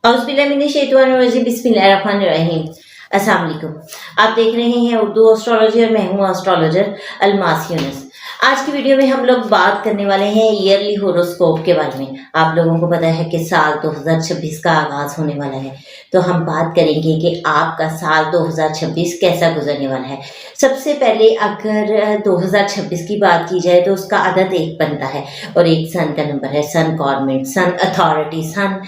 औज़ुबिल्लाहिमिनश्शैतानिर्रजीम बिस्मिल्लाहिर्रहमानिर्रहीम। अस्सलाम वालेकुम। आप देख रहे हैं उर्दू एस्ट्रोलॉजी और मैं हूँ एस्ट्रोलॉजर अलमास यूनुस। आज की वीडियो में हम लोग बात करने वाले हैं ईयरली होरोस्कोप के बारे में। आप लोगों को पता है कि साल 2026 का आगाज होने वाला है, तो हम बात करेंगे कि आपका साल 2026 कैसा गुजरने वाला है। सबसे पहले अगर 2026 की बात की जाए तो उसका अदद एक बनता है और एक सन का नंबर है। सन गवर्नमेंट, सन अथॉरिटी, सन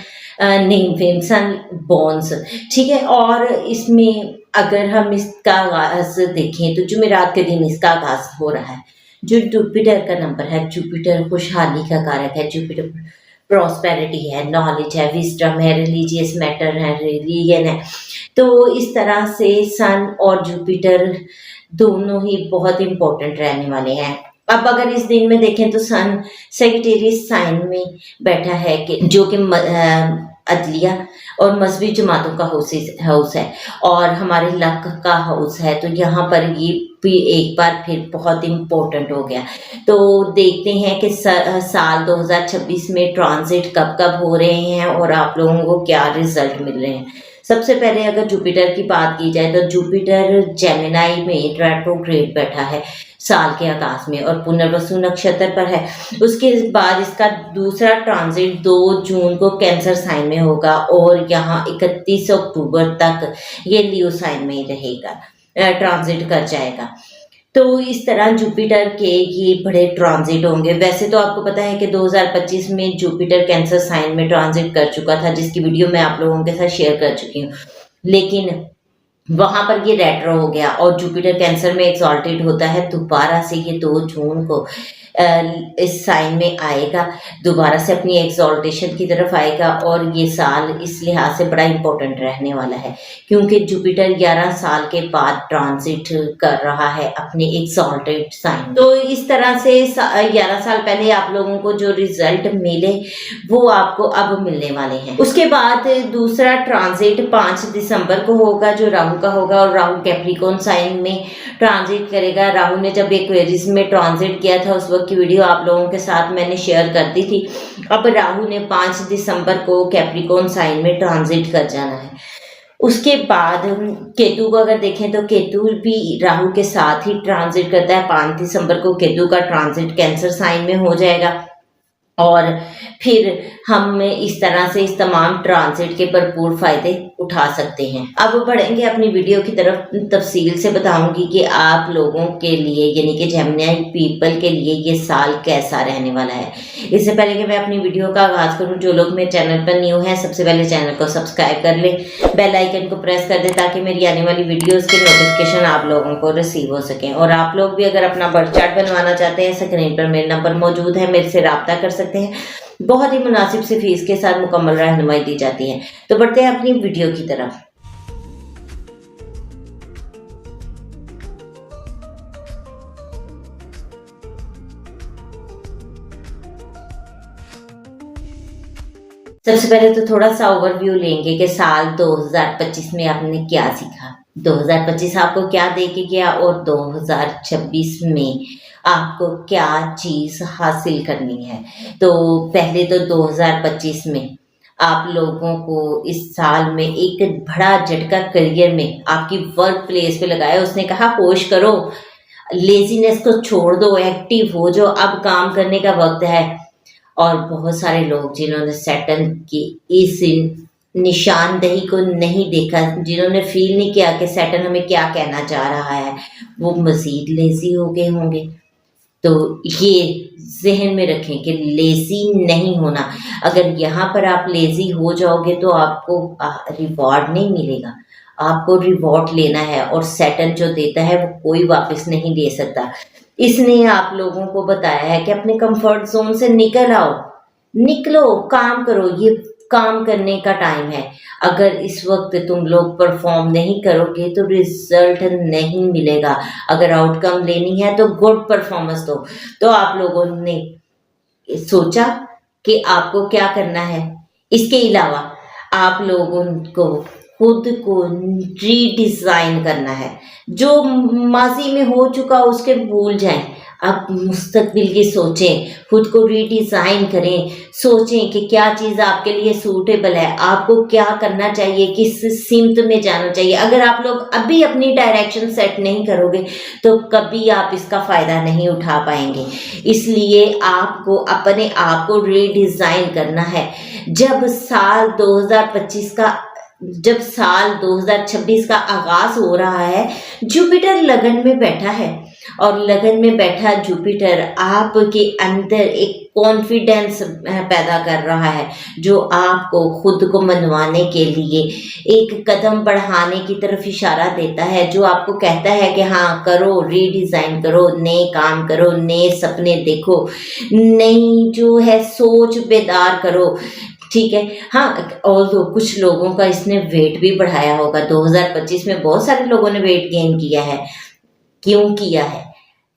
नेम फेम, सन बॉन्स, ठीक है। और इसमें अगर हम इसका आगाज देखें तो जुमेरात के दिन इसका आगाज हो रहा है। जो जुपिटर का नंबर है, जुपिटर खुशहाली का कारक है, जुपिटर प्रॉस्पेरिटी है, नॉलेज है, विजडम है, रिलीजियस मैटर है, रिलीजन है। तो इस तरह से सन और जुपिटर दोनों ही बहुत इंपॉर्टेंट रहने वाले हैं। अब अगर इस दिन में देखें तो सन सेजिटेरियस साइन में बैठा है कि जो कि अदलिया और मजहबी जमातों का हाउस है और हमारे लक का हाउस है, तो यहाँ पर ये भी एक बार फिर बहुत इम्पोर्टेंट हो गया। तो देखते हैं कि साल 2026 में ट्रांजिट कब कब हो रहे हैं और आप लोगों को क्या रिजल्ट मिल रहे हैं। सबसे पहले अगर जुपिटर की बात की जाए तो जुपिटर जेमिनाई में रेट्रोग्रेड बैठा है साल के आगाज में और पुनर्वसु नक्षत्र पर है। उसके बाद इसका दूसरा ट्रांजिट 2 जून को कैंसर साइन में होगा और यहाँ 31 अक्टूबर तक ये लियो साइन में ही रहेगा, ट्रांजिट कर जाएगा। तो इस तरह जुपिटर के ये बड़े ट्रांजिट होंगे। वैसे तो आपको पता है कि 2025 में जुपिटर कैंसर साइन में ट्रांजिट कर चुका था, जिसकी वीडियो मैं आप लोगों के साथ शेयर कर चुकी हूँ, लेकिन वहां पर ये रेट्रो हो गया और जुपिटर कैंसर में एक्सॉल्टेड होता है। दोबारा से ये 2 जून को इस साइन में आएगा, दोबारा से अपनी एक्सॉल्टेशन की तरफ आएगा और ये साल इस लिहाज से बड़ा इंपॉर्टेंट रहने वाला है क्योंकि जुपिटर 11 साल के बाद ट्रांजिट कर रहा है अपने एक्सॉल्टेड साइन। तो इस तरह से 11 साल पहले आप लोगों को जो रिजल्ट मिले वो आपको अब मिलने वाले हैं। उसके बाद दूसरा ट्रांजिट 5 दिसंबर को होगा जो राहु का होगा और राहु कैप्रिकॉर्न साइन में ट्रांजिट करेगा। राहु ने जब एक्वेरियस में ट्रांजिट किया था उस वक्त की वीडियो आप लोगों के साथ मैंने शेयर कर दी थी। अब राहु ने 5 दिसंबर को कैप्रिकॉर्न साइन में ट्रांजिट कर जाना है। उसके बाद केतु को अगर देखें तो केतु भी राहु के साथ ही ट्रांजिट करता है। 5 दिसंबर को केतु का ट्रांजिट कैंसर साइन में हो जाएगा और फिर हम इस तरह से इस तमाम ट्रांजिट के भरपूर फायदे उठा सकते हैं। अब बढ़ेंगे अपनी वीडियो की तरफ। तफसील से बताऊंगी कि आप लोगों के लिए यानी कि जेमिनी पीपल के लिए ये साल कैसा रहने वाला है। इससे पहले कि मैं अपनी वीडियो का आगाज करूं, जो लोग मेरे चैनल पर न्यू हैं सबसे पहले चैनल को सब्सक्राइब कर लें, बेल आइकन को प्रेस कर दें ताकि मेरी आने वाली वीडियोस के नोटिफिकेशन आप लोगों को रिसीव हो सकें। और आप लोग भी अगर अपना बर्थ चार्ट बनवाना चाहते हैं, स्क्रीन पर मेरा नंबर मौजूद है, मेरे से रब्ता कर सकते हैं। बहुत ही मुनासिब से फीस के साथ मुकम्मल रहनुमाई दी जाती है। तो बढ़ते हैं अपनी वीडियो की तरफ। सबसे पहले तो थोड़ा सा ओवरव्यू लेंगे कि साल 2025 में आपने क्या सीखा, 2025 आपको क्या दे के गया और 2026 में आपको क्या चीज़ हासिल करनी है। तो पहले तो 2025 में आप लोगों को इस साल में एक बड़ा झटका करियर में आपकी वर्क प्लेस पे लगाया। उसने कहा होश करो, लेजीनेस को छोड़ दो, एक्टिव हो जाओ, अब काम करने का वक्त है। और बहुत सारे लोग जिन्होंने सैटर्न की इस निशानदही को नहीं देखा, जिन्होंने फील नहीं किया कि सैटर्न हमें क्या कहना चाह रहा है, वो मज़ीद लेजी हो गए होंगे। तो ये जहन में रखें कि लेजी नहीं होना। अगर यहाँ पर आप लेजी हो जाओगे तो आपको रिवॉर्ड नहीं मिलेगा, आपको रिवॉर्ड लेना है और सैटर्न जो देता है वो कोई वापस नहीं ले सकता। इसने आप लोगों को बताया है कि अपने कंफर्ट जोन से निकल आओ, निकलो, काम करो। ये काम करने का टाइम है। अगर इस वक्त तुम लोग परफॉर्म नहीं करोगे तो रिजल्ट नहीं मिलेगा। अगर आउटकम लेनी है तो गुड परफॉर्मेंस दो। तो आप लोगों ने सोचा कि आपको क्या करना है। इसके अलावा आप लोगों को खुद को रीडिज़ाइन करना है। जो माज़ी में हो चुका उसके भूल जाएं, अब मुस्तकबिल की सोचें, खुद को रीडिज़ाइन करें, सोचें कि क्या चीज़ आपके लिए सूटेबल है, आपको क्या करना चाहिए, किस सिमत में जाना चाहिए। अगर आप लोग अभी अपनी डायरेक्शन सेट नहीं करोगे तो कभी आप इसका फ़ायदा नहीं उठा पाएंगे। इसलिए आपको अपने आप को रीडिज़ाइन करना है। जब साल 2026 का आगाज़ हो रहा है, जुपिटर लगन में बैठा है और लगन में बैठा जुपिटर आपके अंदर एक कॉन्फिडेंस पैदा कर रहा है, जो आपको खुद को मनवाने के लिए एक कदम बढ़ाने की तरफ इशारा देता है, जो आपको कहता है कि हाँ करो, रीडिज़ाइन करो, नए काम करो, नए सपने देखो, नई जो है सोच बेदार करो। ठीक है, हाँ, और तो कुछ लोगों का इसने वेट भी बढ़ाया होगा। 2025 में बहुत सारे लोगों ने वेट गेन किया है। क्यों किया है?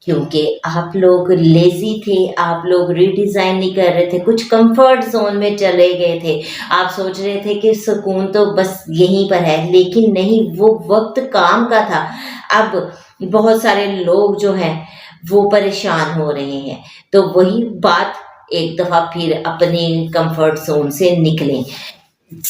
क्योंकि आप लोग लेजी थे, आप लोग रीडिज़ाइन नहीं कर रहे थे, कुछ कंफर्ट जोन में चले गए थे। आप सोच रहे थे कि सुकून तो बस यहीं पर है, लेकिन नहीं, वो वक्त काम का था। अब बहुत सारे लोग जो हैं वो परेशान हो रहे हैं। तो वही बात, एक दफ़ा फिर अपने कंफर्ट जोन से निकलें।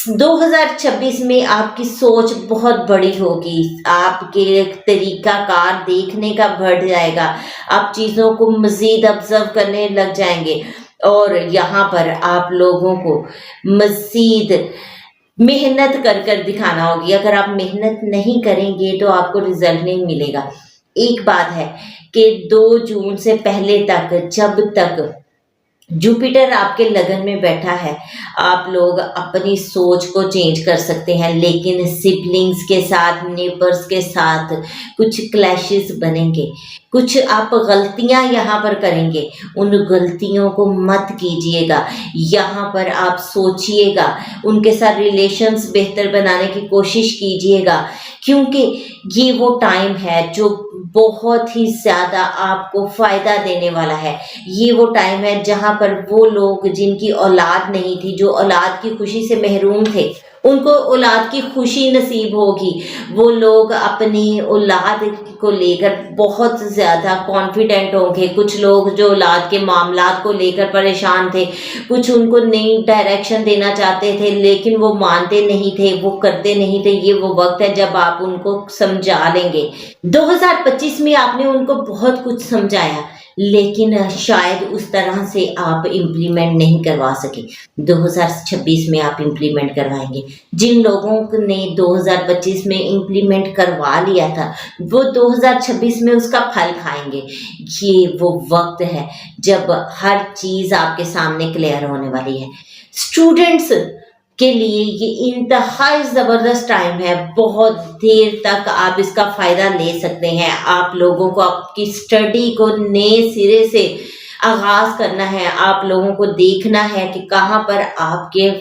2026 में आपकी सोच बहुत बड़ी होगी, आपके तरीका कार देखने का बढ़ जाएगा, आप चीज़ों को मज़ीद ऑब्जर्व करने लग जाएंगे और यहाँ पर आप लोगों को मज़ीद मेहनत कर दिखाना होगी। अगर आप मेहनत नहीं करेंगे तो आपको रिजल्ट नहीं मिलेगा। एक बात है कि 2 जून से पहले तक, जब तक जुपिटर आपके लगन में बैठा है, आप लोग अपनी सोच को चेंज कर सकते हैं, लेकिन सिबलिंग्स के साथ, नेबर्स के साथ कुछ क्लैशेस बनेंगे, कुछ आप गलतियां यहाँ पर करेंगे। उन गलतियों को मत कीजिएगा। यहाँ पर आप सोचिएगा, उनके साथ रिलेशंस बेहतर बनाने की कोशिश कीजिएगा, क्योंकि ये वो टाइम है जो बहुत ही ज़्यादा आपको फ़ायदा देने वाला है। ये वो टाइम है जहाँ पर वो लोग जिनकी औलाद नहीं थी, जो औलाद की खुशी से महरूम थे, उनको औलाद की खुशी नसीब होगी। वो लोग अपनी औलाद को लेकर बहुत ज़्यादा कॉन्फिडेंट होंगे। कुछ लोग जो औलाद के मामलात को लेकर परेशान थे, कुछ उनको नई डायरेक्शन देना चाहते थे, लेकिन वो मानते नहीं थे, वो करते नहीं थे। ये वो वक्त है जब आप उनको समझा लेंगे। 2025 में आपने उनको बहुत कुछ समझाया, लेकिन शायद उस तरह से आप इम्प्लीमेंट नहीं करवा सके। 2026 में आप इम्प्लीमेंट करवाएंगे। जिन लोगों ने 2025 में इम्प्लीमेंट करवा लिया था, वो 2026 में उसका फल खाएंगे। ये वो वक्त है जब हर चीज़ आपके सामने क्लियर होने वाली है। स्टूडेंट्स के लिए ये इंतहाई ज़बरदस्त टाइम है। बहुत देर तक आप इसका फ़ायदा ले सकते हैं। आप लोगों को आपकी स्टडी को नए सिरे से आगाज़ करना है। आप लोगों को देखना है कि कहाँ पर आपके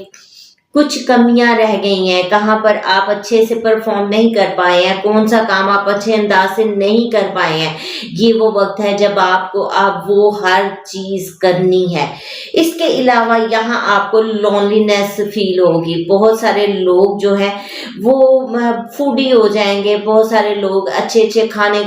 कुछ कमियां रह गई हैं, कहाँ पर आप अच्छे से परफॉर्म नहीं कर पाए हैं, कौन सा काम आप अच्छे अंदाज से नहीं कर पाए हैं। ये वो वक्त है जब आपको अब वो हर चीज़ करनी है। इसके अलावा यहाँ आपको लोनलीनेस फील होगी। बहुत सारे लोग जो हैं वो फूडी हो जाएंगे, बहुत सारे लोग अच्छे अच्छे खाने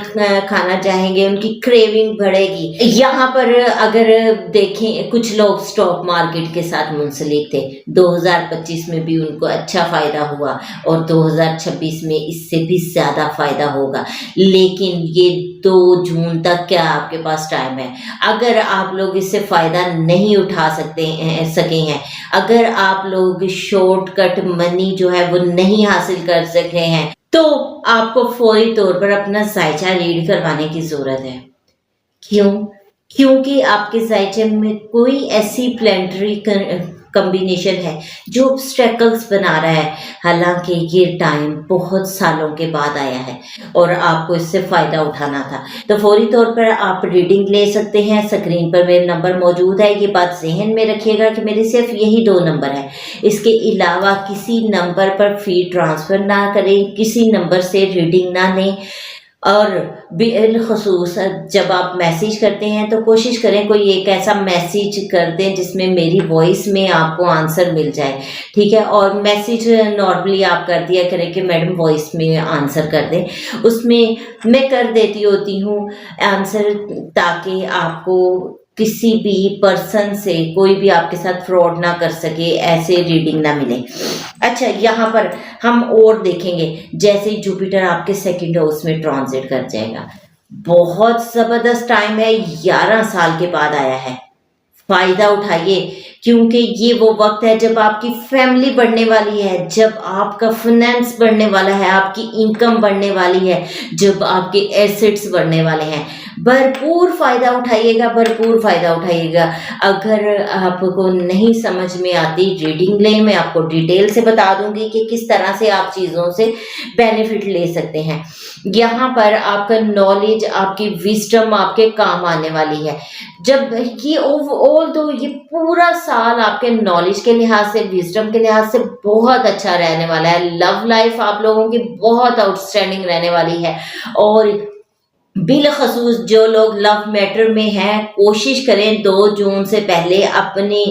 खाना चाहेंगे, उनकी क्रेविंग बढ़ेगी। यहाँ पर अगर देखें, कुछ लोग स्टॉक मार्केट के साथ मुंसलिक थे। 2025 में भी उनको अच्छा फ़ायदा हुआ और 2026 में इससे भी ज़्यादा फ़ायदा होगा। लेकिन ये 2 जून तक क्या आपके पास टाइम है। अगर आप लोग इससे फ़ायदा नहीं उठा सके हैं, अगर आप लोग शॉर्टकट मनी जो है वो नहीं हासिल कर सके हैं, तो आपको फौरी तौर पर अपना जायचा रीड करवाने की ज़रूरत है। क्यों? क्योंकि आपके जायचे में कोई ऐसी प्लानिटरी कॉम्बिनेशन है जो ऑब्स्टेकल्स बना रहा है। हालांकि ये टाइम बहुत सालों के बाद आया है और आपको इससे फ़ायदा उठाना था, तो फौरी तौर पर आप रीडिंग ले सकते हैं। स्क्रीन पर मेरे नंबर मौजूद है। ये बात जहन में रखिएगा कि मेरे सिर्फ यही 2 नंबर है। इसके अलावा किसी नंबर पर फ़ी ट्रांसफ़र ना करें, किसी नंबर से रीडिंग ना लें। और बिलखसूस जब आप मैसेज करते हैं तो कोशिश करें कोई एक ऐसा मैसेज कर दें जिसमें मेरी वॉइस में आपको आंसर मिल जाए, ठीक है। और मैसेज नॉर्मली आप कर दिया करें कि मैडम वॉइस में आंसर कर दें, उसमें मैं कर देती होती हूँ आंसर, ताकि आपको किसी भी पर्सन से कोई भी आपके साथ फ्रॉड ना कर सके, ऐसे रीडिंग ना मिले। अच्छा, यहाँ पर हम और देखेंगे, जैसे ही जुपिटर आपके सेकंड हाउस में ट्रांजिट कर जाएगा, बहुत जबरदस्त टाइम है, 11 साल के बाद आया है। फायदा उठाइए, क्योंकि ये वो वक्त है जब आपकी फैमिली बढ़ने वाली है, जब आपका फाइनेंस बढ़ने वाला है, आपकी इनकम बढ़ने वाली है, जब आपके एसेट्स बढ़ने वाले हैं। भरपूर फायदा उठाइएगा, भरपूर फायदा उठाइएगा। अगर आपको नहीं समझ में आती रीडिंग ले, मैं आपको डिटेल से बता दूंगी कि किस तरह से आप चीज़ों से बेनिफिट ले सकते हैं। यहाँ पर आपका नॉलेज, आपकी विजडम आपके काम आने वाली है। जब ये ओवरऑल तो ये पूरा साल आपके नॉलेज के लिहाज से, विजडम के लिहाज से बहुत अच्छा रहने वाला है। लव लाइफ आप लोगों की बहुत आउटस्टैंडिंग रहने वाली है। और बिलखसूस जो लोग लव मैटर में हैं, कोशिश करें 2 जून से पहले अपनी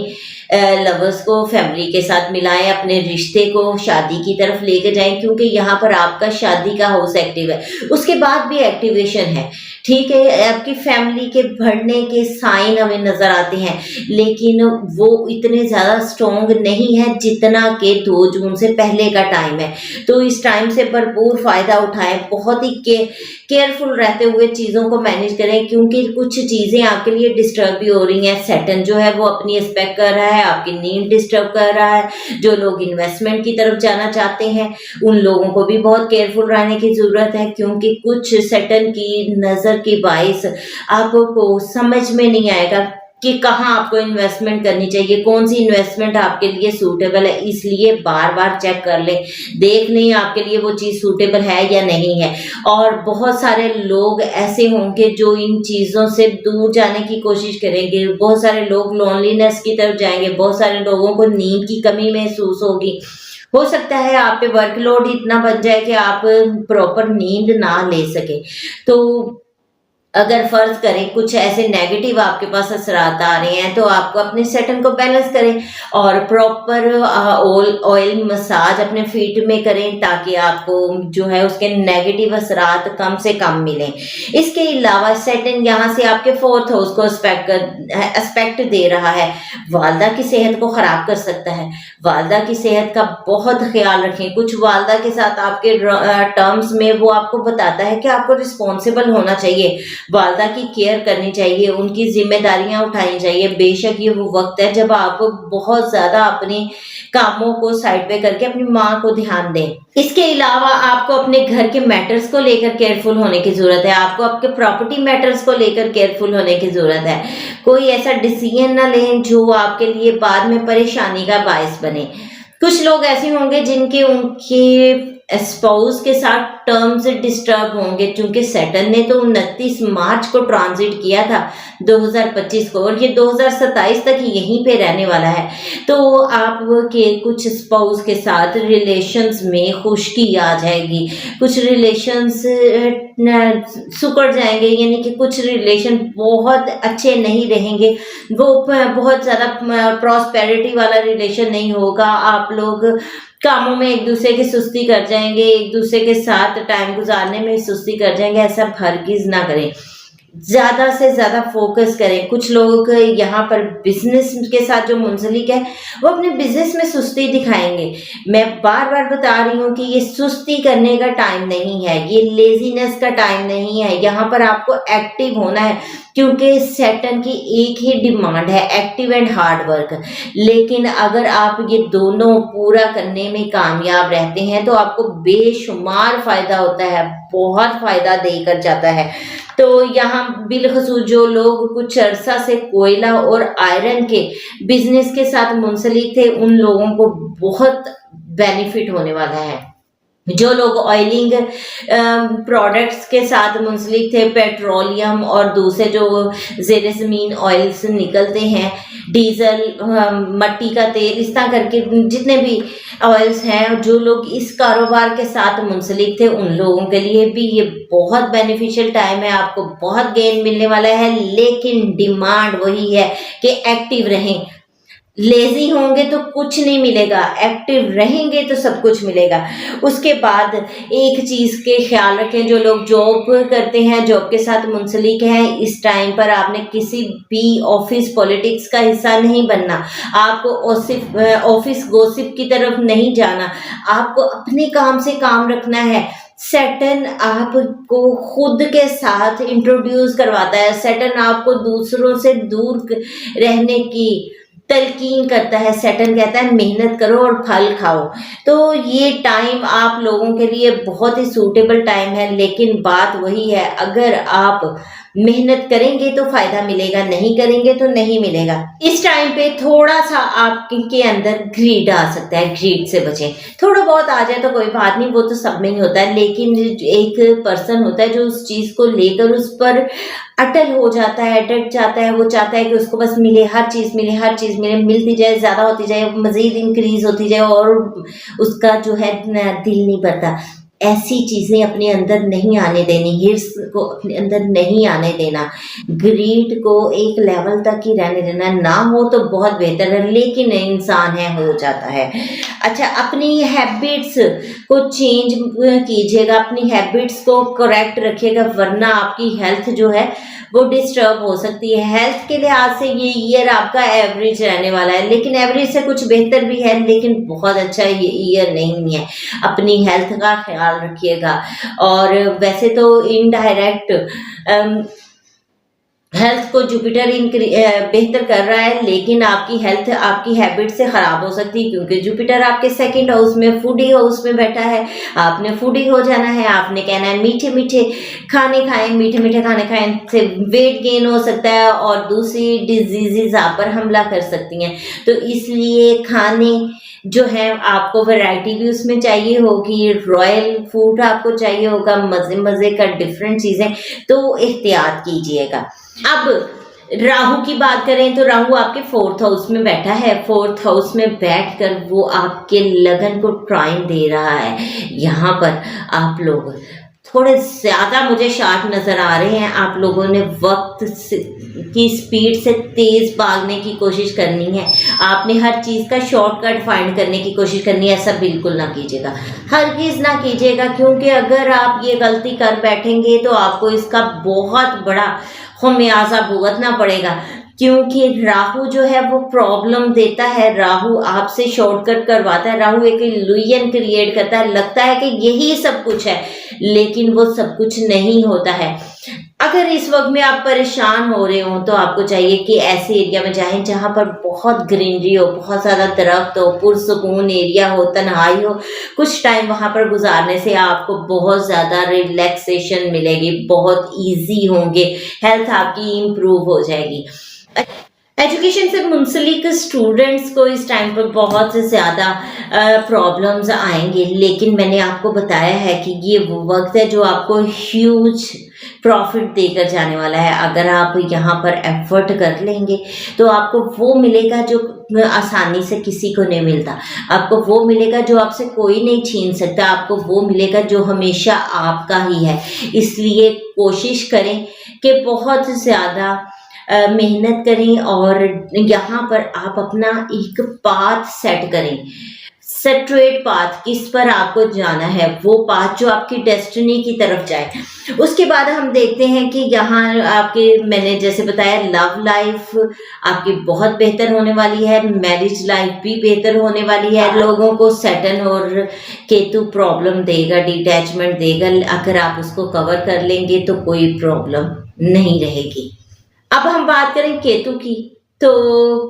लवर्स को फैमिली के साथ मिलाएं, अपने रिश्ते को शादी की तरफ लेकर जाएं, क्योंकि यहाँ पर आपका शादी का हाउस एक्टिव है, उसके बाद भी एक्टिवेशन है, ठीक है। आपकी फैमिली के बढ़ने के साइन हमें नजर आते हैं, लेकिन वो इतने ज़्यादा स्ट्रॉन्ग नहीं है जितना कि 2 जून से पहले का टाइम है। तो इस टाइम से भरपूर फायदा उठाएं, बहुत ही केयरफुल रहते हुए चीज़ों को मैनेज करें, क्योंकि कुछ चीज़ें आपके लिए डिस्टर्ब भी हो रही हैं। सैटर्न जो है वो अपनी एस्पेक्ट कर रहा है, आपकी नींद डिस्टर्ब कर रहा है। जो लोग इन्वेस्टमेंट की तरफ जाना चाहते हैं, उन लोगों को भी बहुत केयरफुल रहने की ज़रूरत है, क्योंकि कुछ सैटर्न की नज़र की बाइस आपको समझ में नहीं आएगा कि कहाँ आपको इन्वेस्टमेंट करनी चाहिए, कौन सी इन्वेस्टमेंट आपके लिए सूटेबल है। इसलिए बार बार चेक कर लें, देख लें आपके लिए वो चीज़ सूटेबल है या नहीं है। और बहुत सारे लोग ऐसे होंगे जो इन चीज़ों से दूर जाने की कोशिश करेंगे, बहुत सारे लोग लोनलीनेस की तरफ जाएंगे, बहुत सारे लोगों को नींद की कमी महसूस होगी। हो सकता है आप पे वर्कलोड इतना बन जाए कि आप प्रॉपर नींद ना ले सके। तो अगर फर्ज करें कुछ ऐसे नेगेटिव आपके पास असरात आ रहे हैं, तो आपको अपने सेटन को बैलेंस करें और प्रॉपर ऑयल मसाज अपने फीट में करें, ताकि आपको जो है उसके नेगेटिव असरात कम से कम मिलें। इसके अलावा सेटन यहाँ से आपके 4th हाउस को एस्पेक्ट दे रहा है, वालदा की सेहत को ख़राब कर सकता है। वालदा की सेहत का बहुत ख्याल रखें। कुछ वालदा के साथ आपके टर्म्स में वो आपको बताता है कि आपको रिस्पॉन्सिबल होना चाहिए, वालदा की केयर करनी चाहिए, उनकी जिम्मेदारियां उठानी चाहिए। बेशक ये वो वक्त है जब आप बहुत ज़्यादा अपने कामों को साइड पे करके अपनी माँ को ध्यान दें। इसके अलावा आपको अपने घर के मैटर्स को लेकर केयरफुल होने की ज़रूरत है, आपको आपके प्रॉपर्टी मैटर्स को लेकर केयरफुल होने की ज़रूरत है। कोई ऐसा डिसीजन ना लें जो आपके लिए बाद में परेशानी का बायस बने। कुछ लोग ऐसे होंगे जिनके उनके स्पाउस के साथ टर्म्स डिस्टर्ब होंगे, क्योंकि सैटर्न ने तो 29 मार्च को ट्रांजिट किया था 2025 को, और ये 2027 तक यहीं पे रहने वाला है। तो आपके कुछ स्पाउस के साथ रिलेशंस में खुश्की आ जाएगी, कुछ रिलेशंस सुकड़ जाएंगे, यानी कि कुछ रिलेशन बहुत अच्छे नहीं रहेंगे, वो बहुत ज़्यादा प्रॉस्पेरिटी वाला रिलेशन नहीं होगा। आप लोग कामों में एक दूसरे की सुस्ती कर जाएंगे, एक दूसरे के साथ टाइम गुजारने में सुस्ती कर जाएंगे। ऐसा हरगिज़ ना करें, ज़्यादा से ज़्यादा फोकस करें। कुछ लोग यहाँ पर बिजनेस के साथ जो मुंसलिक है वो अपने बिजनेस में सुस्ती दिखाएंगे। मैं बार बार बता रही हूँ कि ये सुस्ती करने का टाइम नहीं है, ये लेजीनेस का टाइम नहीं है। यहाँ पर आपको एक्टिव होना है, क्योंकि सैटर्न की एक ही डिमांड है, एक्टिव एंड हार्ड वर्क। लेकिन अगर आप ये दोनों पूरा करने में कामयाब रहते हैं तो आपको बेशुमार फ़ायदा होता है, बहुत फ़ायदा देकर जाता है। तो यहाँ बिलखसूस जो लोग कुछ अरसा से कोयला और आयरन के बिजनेस के साथ मुंसलिक थे, उन लोगों को बहुत बेनिफिट होने वाला है। जो लोग ऑयलिंग प्रोडक्ट्स के साथ मुंसलिक थे, पेट्रोलियम और दूसरे जो ज़ेर ज़मीन ऑयल्स निकलते हैं, डीजल, मट्टी का तेल, इस तरह करके जितने भी ऑयल्स हैं, जो लोग इस कारोबार के साथ मुंसलिक थे उन लोगों के लिए भी ये बहुत बेनिफिशियल टाइम है। आपको बहुत गेन मिलने वाला है, लेकिन डिमांड वही है कि एक्टिव रहें। लेजी होंगे तो कुछ नहीं मिलेगा, एक्टिव रहेंगे तो सब कुछ मिलेगा। उसके बाद एक चीज़ के ख्याल रखें, जो लोग जॉब करते हैं, जॉब के साथ मुंसलिक हैं, इस टाइम पर आपने किसी भी ऑफिस पॉलिटिक्स का हिस्सा नहीं बनना। आपको ऑफिस गॉसिप की तरफ नहीं जाना। आपको अपने काम से काम रखना है। सैटर्न आपको खुद के साथ इंट्रोड्यूस करवाता है। सैटर्न आपको दूसरों से दूर रहने की तलकीन करता है। सैटर्न कहता है मेहनत करो और फल खाओ। तो ये टाइम आप लोगों के लिए बहुत ही सूटेबल टाइम है, लेकिन बात वही है, अगर आप मेहनत करेंगे तो फायदा मिलेगा, नहीं करेंगे तो नहीं मिलेगा। इस टाइम पे थोड़ा सा आपके अंदर ग्रीड आ सकता है, ग्रीड से बचें। थोड़ा बहुत आ जाए तो कोई बात नहीं, वो तो सब में ही होता है, लेकिन एक पर्सन होता है जो उस चीज को लेकर उस पर अटल हो जाता है, डट जाता है। वो चाहता है कि उसको बस मिले, हर चीज मिले, हर चीज मिले, मिलती जाए, ज्यादा होती जाए, मजीद इंक्रीज होती जाए, और उसका जो है दिल नहीं भरता। ऐसी चीजें अपने अंदर नहीं आने देनी, हिर्स को अपने अंदर नहीं आने देना, ग्रीड को एक लेवल तक ही रहने देना। ना हो तो बहुत बेहतर है, लेकिन इंसान है, हो जाता है। अच्छा, अपनी हैबिट्स को चेंज कीजिएगा, अपनी हैबिट्स को करेक्ट रखिएगा, वरना आपकी हेल्थ जो है वो डिस्टर्ब हो सकती है। हेल्थ के लिहाज से ये ईयर आपका एवरेज रहने वाला है, लेकिन एवरेज से कुछ बेहतर भी है, लेकिन बहुत अच्छा ये ईयर नहीं है। अपनी हेल्थ का ख्याल रखिएगा। और वैसे तो इनडायरेक्ट हेल्थ को जुपिटर बेहतर कर रहा है, लेकिन आपकी हेल्थ आपकी हैबिट से खराब हो सकती है, क्योंकि जुपिटर आपके सेकंड हाउस में, फूडी हाउस में बैठा है। आपने फूडी हो जाना है, आपने कहना है मीठे मीठे खाने खाएं, मीठे मीठे खाने खाएं से वेट गेन हो सकता है और दूसरी डिजीजेज आप पर हमला कर सकती हैं। तो इसलिए खाने जो है आपको वैरायटी भी उसमें चाहिए होगी, रॉयल फूड आपको चाहिए होगा, मज़े मज़े का डिफरेंट चीज़ें, तो एहतियात कीजिएगा। अब राहु की बात करें तो राहु आपके 4th हाउस में बैठा है। 4th हाउस में बैठकर वो आपके लगन को ट्राइन दे रहा है। यहाँ पर आप लोग थोड़े ज़्यादा मुझे शार्प नज़र आ रहे हैं। आप लोगों ने वक्त की स्पीड से तेज़ भागने की कोशिश करनी है। आपने हर चीज़ का शॉर्टकट फाइंड करने की कोशिश करनी है। ऐसा बिल्कुल ना कीजिएगा, हरगिज़ ना कीजिएगा, क्योंकि अगर आप ये गलती कर बैठेंगे तो आपको इसका बहुत बड़ा खमियाजा भुगतना पड़ेगा। क्योंकि राहु जो है वो प्रॉब्लम देता है, राहु आपसे शॉर्टकट करवाता है, राहु एक इल्यूजन क्रिएट करता है। लगता है कि यही सब कुछ है, लेकिन वो सब कुछ नहीं होता है। अगर इस वक्त में आप परेशान हो रहे हो तो आपको चाहिए कि ऐसे एरिया में जाएं जहां पर बहुत ग्रीनरी हो, बहुत ज़्यादा दरख्त हो, पुरसुकून एरिया हो, तन्हाई हो। कुछ टाइम वहां पर गुजारने से आपको बहुत ज़्यादा रिलैक्सेशन मिलेगी, बहुत इजी होंगे, हेल्थ आपकी इम्प्रूव हो जाएगी। एजुकेशन से मुंसलिक स्टूडेंट्स को इस टाइम पर बहुत से ज़्यादा प्रॉब्लम्स आएंगे, लेकिन मैंने आपको बताया है कि ये वो वक्त है जो आपको ह्यूज प्रॉफिट देकर जाने वाला है। अगर आप यहाँ पर एफर्ट कर लेंगे तो आपको वो मिलेगा जो आसानी से किसी को नहीं मिलता। आपको वो मिलेगा जो आपसे कोई नहीं छीन सकता। आपको वो मिलेगा जो हमेशा आपका ही है। इसलिए कोशिश करें कि बहुत ज़्यादा मेहनत करें और यहाँ पर आप अपना एक पाथ सेट करें, सेट्रेट पाथ, किस पर आपको जाना है, वो पाथ जो आपकी डेस्टिनी की तरफ जाए। उसके बाद हम देखते हैं कि यहाँ आपके, मैंने जैसे बताया, लव लाइफ आपकी बहुत बेहतर होने वाली है, मैरिज लाइफ भी बेहतर होने वाली है। लोगों को सैटर्न और केतु प्रॉब्लम देगा, डिटैचमेंट देगा, अगर आप उसको कवर कर लेंगे तो कोई प्रॉब्लम नहीं रहेगी। अब हम बात करें केतु की, तो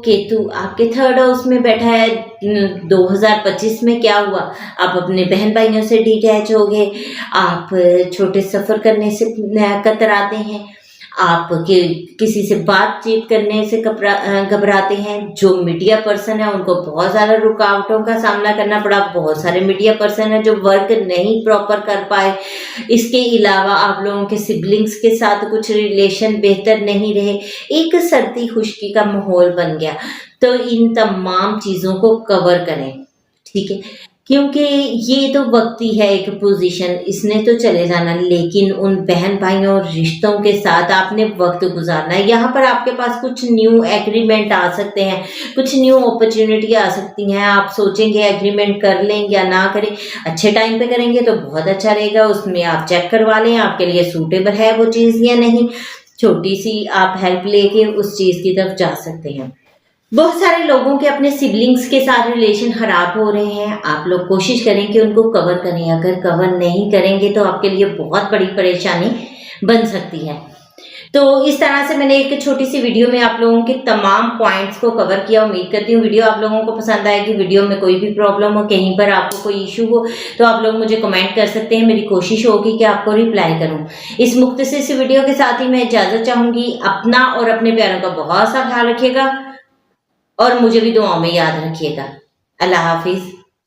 केतु आपके 3rd हाउस में बैठा है। 2025 में क्या हुआ, आप अपने बहन भाइयों से डिटैच हो गए, आप छोटे सफ़र करने से कतराते हैं, आप किसी से बातचीत करने से घबराते हैं। जो मीडिया पर्सन है उनको बहुत ज़्यादा रुकावटों का सामना करना पड़ा। बहुत सारे मीडिया पर्सन है जो वर्क नहीं प्रॉपर कर पाए। इसके अलावा आप लोगों के सिबलिंग्स के साथ कुछ रिलेशन बेहतर नहीं रहे। एक सर्दी खुश्की का माहौल बन गया। तो इन तमाम चीज़ों को कवर करें, ठीक है, क्योंकि ये तो वक्त ही है, एक पोजीशन, इसने तो चले जाना, लेकिन उन बहन भाइयों और रिश्तों के साथ आपने वक्त गुजारना है। यहाँ पर आपके पास कुछ न्यू एग्रीमेंट आ सकते हैं, कुछ न्यू अपॉर्चुनिटी आ सकती हैं। आप सोचेंगे एग्रीमेंट कर लें या ना करें। अच्छे टाइम पे करेंगे तो बहुत अच्छा रहेगा। उसमें आप चेक करवा लें आपके लिए सूटेबल है वो चीज़ या नहीं। छोटी सी आप हेल्प लेके उस चीज़ की तरफ जा सकते हैं। बहुत सारे लोगों के अपने सिबलिंग्स के साथ रिलेशन खराब हो रहे हैं। आप लोग कोशिश करें कि उनको कवर करें। अगर कवर नहीं करेंगे तो आपके लिए बहुत बड़ी परेशानी बन सकती है। तो इस तरह से मैंने एक छोटी सी वीडियो में आप लोगों के तमाम पॉइंट्स को कवर किया। उम्मीद करती हूँ वीडियो आप लोगों को पसंद आएगी। वीडियो में कोई भी प्रॉब्लम हो, कहीं पर आपको कोई इशू हो, तो आप लोग मुझे कमेंट कर सकते हैं। मेरी कोशिश होगी कि आपको रिप्लाई करूँ। इस मुख्तसर सी वीडियो के साथ ही मैं इजाज़त चाहूँगी। अपना और अपने प्यारों का बहुत सा ख्याल रखिएगा और मुझे भी दुआओं में याद रखिएगा। अल्लाह हाफिज।